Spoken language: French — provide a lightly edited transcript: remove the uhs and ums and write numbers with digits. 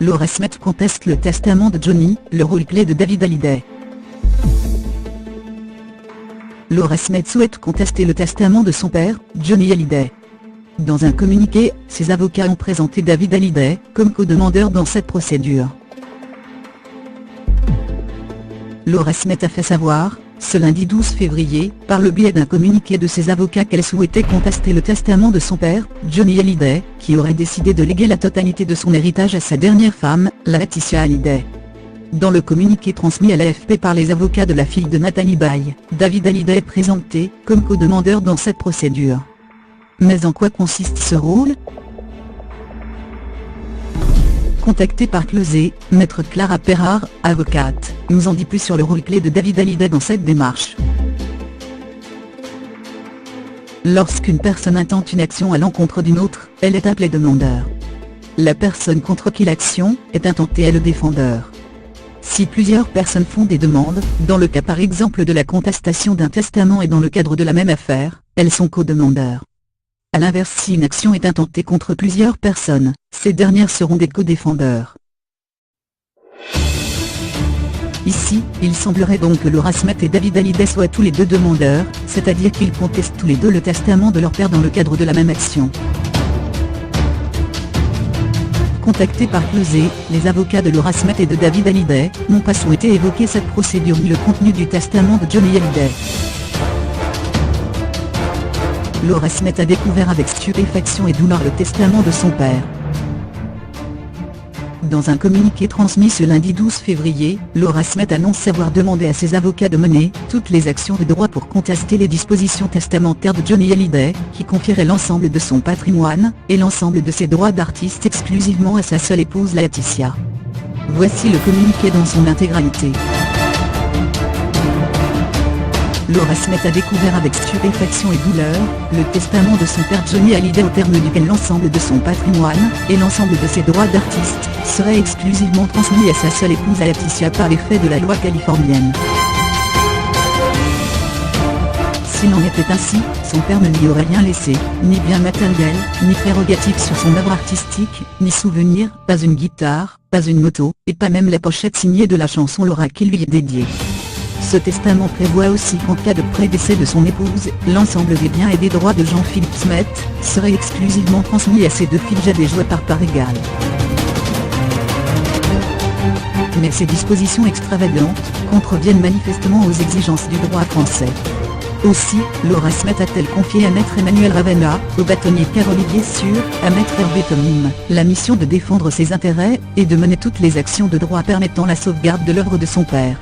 Laura Smith conteste le testament de Johnny, le roleplay de David Hallyday. Laura Smith souhaite contester le testament de son père, Johnny Hallyday. Dans un communiqué, ses avocats ont présenté David Hallyday comme co-demandeur dans cette procédure. Laura Smith a fait savoir, ce lundi 12 février, par le biais d'un communiqué de ses avocats qu'elle souhaitait contester le testament de son père, Johnny Hallyday, qui aurait décidé de léguer la totalité de son héritage à sa dernière femme, Laetitia Hallyday. Dans le communiqué transmis à l'AFP par les avocats de la fille de Natalie Baye, David Hallyday est présenté comme co-demandeur dans cette procédure. Mais en quoi consiste ce rôle ? Contactée par Closé, Maître Clara Perrard, avocate, nous en dit plus sur le roleplay de David Hallyday dans cette démarche. Lorsqu'une personne intente une action à l'encontre d'une autre, elle est appelée demandeur. La personne contre qui l'action est intentée est le défendeur. Si plusieurs personnes font des demandes, dans le cas par exemple de la contestation d'un testament et dans le cadre de la même affaire, elles sont co-demandeurs. A l'inverse, si une action est intentée contre plusieurs personnes, ces dernières seront des co-défendeurs. Ici, il semblerait donc que Laura Smith et David Hallyday soient tous les deux demandeurs, c'est-à-dire qu'ils contestent tous les deux le testament de leur père dans le cadre de la même action. Contactés par Closé, les avocats de Laura Smith et de David Hallyday n'ont pas souhaité évoquer cette procédure ni le contenu du testament de Johnny Hallyday. Laura Smith a découvert avec stupéfaction et douleur le testament de son père. Dans un communiqué transmis ce lundi 12 février, Laura Smith annonce avoir demandé à ses avocats de mener toutes les actions de droit pour contester les dispositions testamentaires de Johnny Hallyday, qui confieraient l'ensemble de son patrimoine et l'ensemble de ses droits d'artiste exclusivement à sa seule épouse Laetitia. Voici le communiqué dans son intégralité. Laura Smith a découvert avec stupéfaction et douleur le testament de son père Johnny Hallyday au terme duquel l'ensemble de son patrimoine et l'ensemble de ses droits d'artiste seraient exclusivement transmis à sa seule épouse Laetitia par l'effet de la loi californienne. S'il en était ainsi, son père ne lui aurait rien laissé, ni bien matériel, ni prérogative sur son œuvre artistique, ni souvenir, pas une guitare, pas une moto, et pas même la pochette signée de la chanson Laura qui lui est dédiée. Ce testament prévoit aussi qu'en cas de prédécès de son épouse, l'ensemble des biens et des droits de Jean-Philippe Smith seraient exclusivement transmis à ses deux filles jadis jouées par part égale. Mais ces dispositions extravagantes contreviennent manifestement aux exigences du droit français. Aussi, Laura Smith a-t-elle confié à Maître Emmanuel Ravenna, au bâtonnier Pierre-Olivier Sûr, à Maître Hervé Tomim, la mission de défendre ses intérêts et de mener toutes les actions de droit permettant la sauvegarde de l'œuvre de son père.